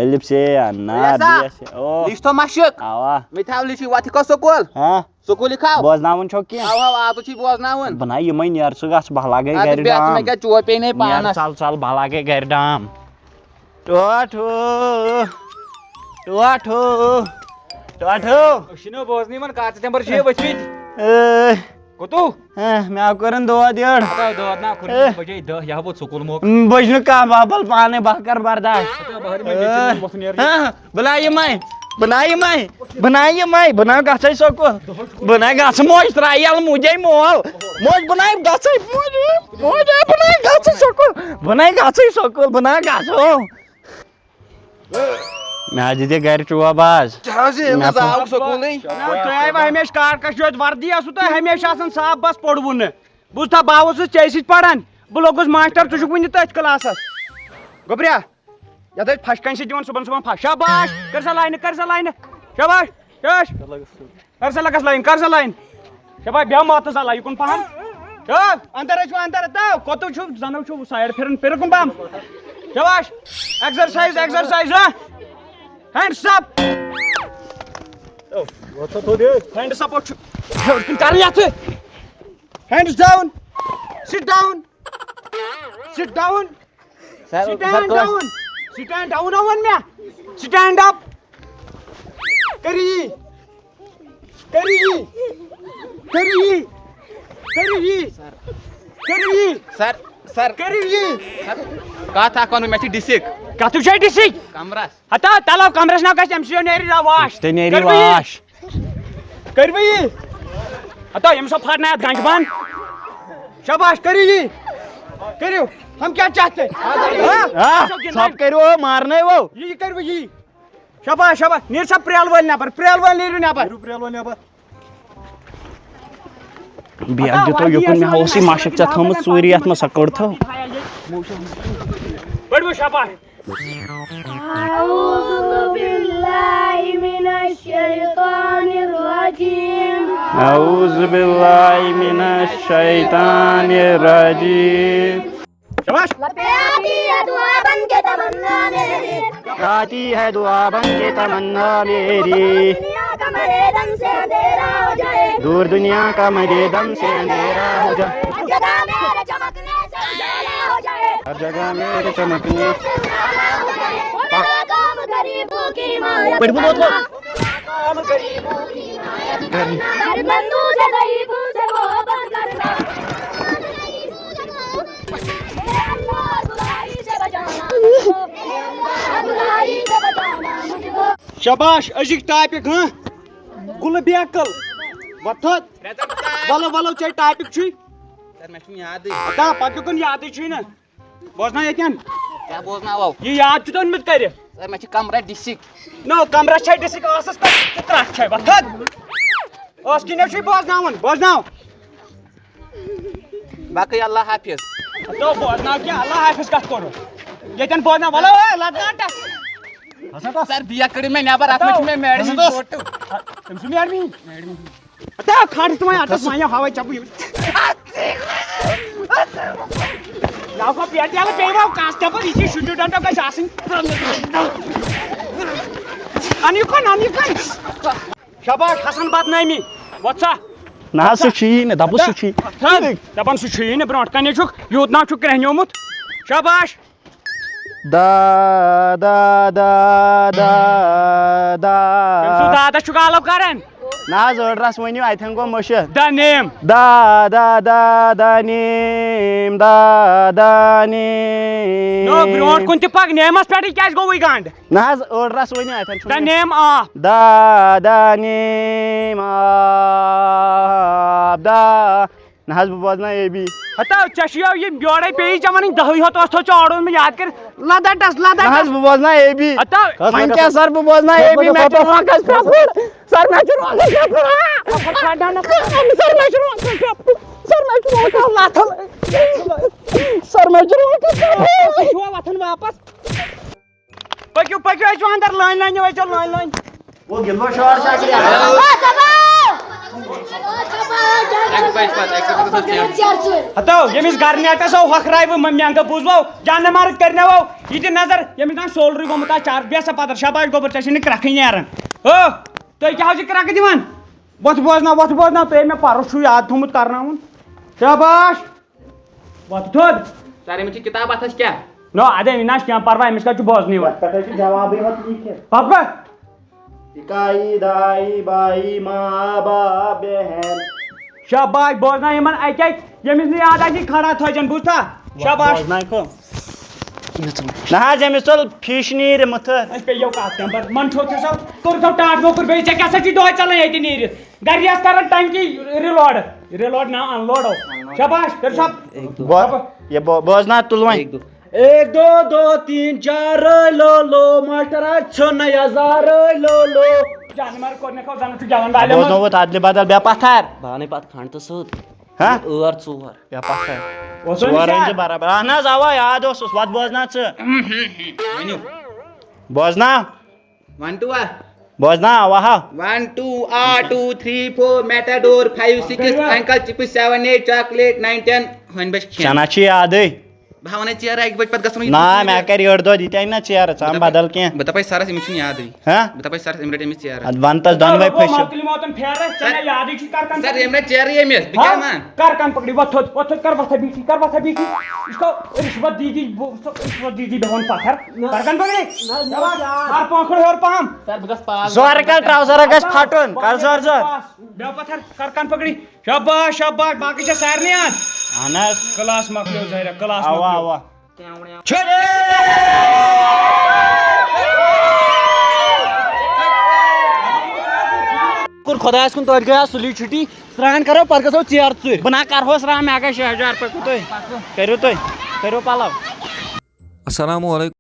Elipse, na, oh. Listo masyuk. Awa. Mithau lishi wati ko sokol. Ha? Sokol khau. Boznaun choki. Awa atu chi boznaun. Banai mai niyar sugas bahlage gari dam. Atu me ka chuope ne panas. Sal bahlage gari dam. Tuatu. Shino bozni man kaat temper she bachit. Kotu? मैं आपको run दो दियर दो ना खुद बजे the यहाँ बहुत सुकून मोक बजनु का बाबल पाने बहकर बर्दाश्त बनाइए मैं बना गाछै सको बना गाछ मोज त्रायल मुझे मोल मोज बनाए गाछै मोज बनाए गाछै सको बना गाछो मैं आज दे घर चुआ बाज मैं जाऊ सको नहीं तो आय हमेश कार कशोत वर्दी असु तो हमेशा आसन साफ बस पढ़बुन बुझता बावस चेस पढ़ान बह लोगुस मास्टर तु छुक तथ क्लासस गोब्रिया यद फशकन से दिवन सुबह फश शाबाश कर सा लाइन शाबाश यश कर सा लगस लाइन शाबाश ब्या मत सा लाई कुन पहन अंदर ता कोतु छु जनो छु साइड फिर कुन पाम शाबाश एक्सरसाइज हां Hands up! Oh, what's up, dude? Hands up, what? Hands down! Sit down! Stand down, one man! Stand up! Kari! Sir. Kau tak kau numasi disik. Kau tu jadi disik. Kamras. Hata, talau kamras nak kasih emsioneri rawash. Teneri wash. Kerbi. Hata, yang सब फाड़ना है गांजबान. शाबाश करिए. करियो. हम क्या चाहते हैं? हाँ. सब करो मारने वो. ये कर भी. शाबाश. नीर सब प्रियल वाले ना पर. बिया तो युकुन में होसी माशक चा थमत सूरियत में सकड़ था बड़ो शाबाश अऊज़ु बिल्लाहि मिनश शैतानिर्रजीम शाबाश आती है दुआ बन के तमन्ना मेरी दूर दुनिया का मेरे दम से अंधेरा हो जाए हर जगह मेरे चमकने शाबाश अजिक टाइपिक हां गुल बेकल वथत वलो चे टाइपिक छु सर मैं याद ता पक्कन याद छु न बोजना यकन क्या बोजना वो ये याद छु तन मत कर सर मैं कमरा डिस्ट्रिक्ट नो कमरा छै डिस्ट्रिक्ट असस ता छै वथत ओस किने छु बोजनाव बाकी अल्लाह हाफिज तो बोजना क्या अल्लाह हाफिज का करो यकन बोजना वलो लदनाटा सर बिया करी मैं नेबर आत्मा में मैडम फोटो तुम मैडम आता खाड़ी तुम्हारे आटा माया हवा चाबू नाव को पियाटियाला पेवा कास्टपर इसी शुद्ध डंडा का शासन अनिकन शाबाश हसन बात नहीं मी वत्सा ना सुची ने दबु सुची दबन सुची ने ब्रोट कने छुक यूत ना छुक रहन्योमुत शाबाश da Temsu da chugalo karen na zodras wani I think go moshe the name da name no brot kunti pag name as pedi kya go we gand na zodras wani I think the name of da name of da नहज बोजना ये भी हता चशिया ये ब्योड़े पे ही जमानी दही हो तो चौड़ों में याद कर लादा नहज बोजना ये भी हता मैं क्या सर बोजना ये भी मैं चुरवा का सर मैं चुरवा का सर मैं चुरवा वाथन वापस पक्यो जो अंदर लाइन ये चल लाइन वो गिल्लो शॉट हतो यमिस घर नेटस हो हखराय वो मम्यांग बुझवो जान मार करनेवो ये नजर यमिस ना सोलर गोमता चार बेसा पदर शाबाश गोबर चशिन क्रख नेरन हो तो क्या हो क्रख दिवन वथ बोजना पे मैं परस छु याद थमुत करनाउन शाबाश वथ थोद सर ये किताब अथस क्या नो अदे विनाश क्या परवा मिस का बोजनी व जवाब मत लिखे पापा इकाई दाई बाई माँ बाप बहन शाबाश बोजना यमन अके यमिस ने याद आकी खड़ा थजन बुझता शाबाश ना जमिस तुल फिश नीर मत पे यो काट नंबर मन ठो थे सब कर तो टाट मोकर बे क्या सची दो चलन ये नीर गरियास करन टंकी रिलोड ना अनलोड हो शाबाश कर सब ये बोजना तुल वहीं 1 2 2 3 4 लो मास्टर छ नया जार लो जान मार कोने को जान तू जवान डाले बोजना वो आदले बदल बे पत्थर बाने पात खान तो सूद हाँ और चूहर बे पत्थर वो ओरेंज बराबर ना जावा याद ओस वात बोजना छ बोजना 1 2 बोजना वाह 1 2 2 3 4 मेटाडोर 5 6 अंकल चिप 7 8 चॉकलेट 9 10 होइन बस चना छी याद भावना चेयर एक बज पत गसनु ना मैं कर योर दो दिते ना चेयर चाम बदल के बता पाई सारा मिशन याद है हां बता पाई सारा इमरेट में चेयर अदवांतस दन वे फेश मौतली मौतन फेरे चले याद ही कर कन सर इमरेट चेयर ये मिस दिखा ना कर कन पकड़ी वथो कर वथा बीटी इसको रिश्वत दीदी बेहन पत्थर कर कन पकड़ी मार पोखड़ और पहम सर बगस पास जोर का ट्राउजर गस फाटन कर जोर बे पत्थर कर कन पकड़ी शाबाश बाकी से सार नहीं आज अनस क्लास मकलो जहरा क्लास आवा आवा कुर खुदास कुन तोड़ गया सुली छुट्टी स्नान करो पर गसो चेयर चुर बना कर होस राम मैं 6000 रुपए को तो करो पालो अस्सलामु अलैकुम।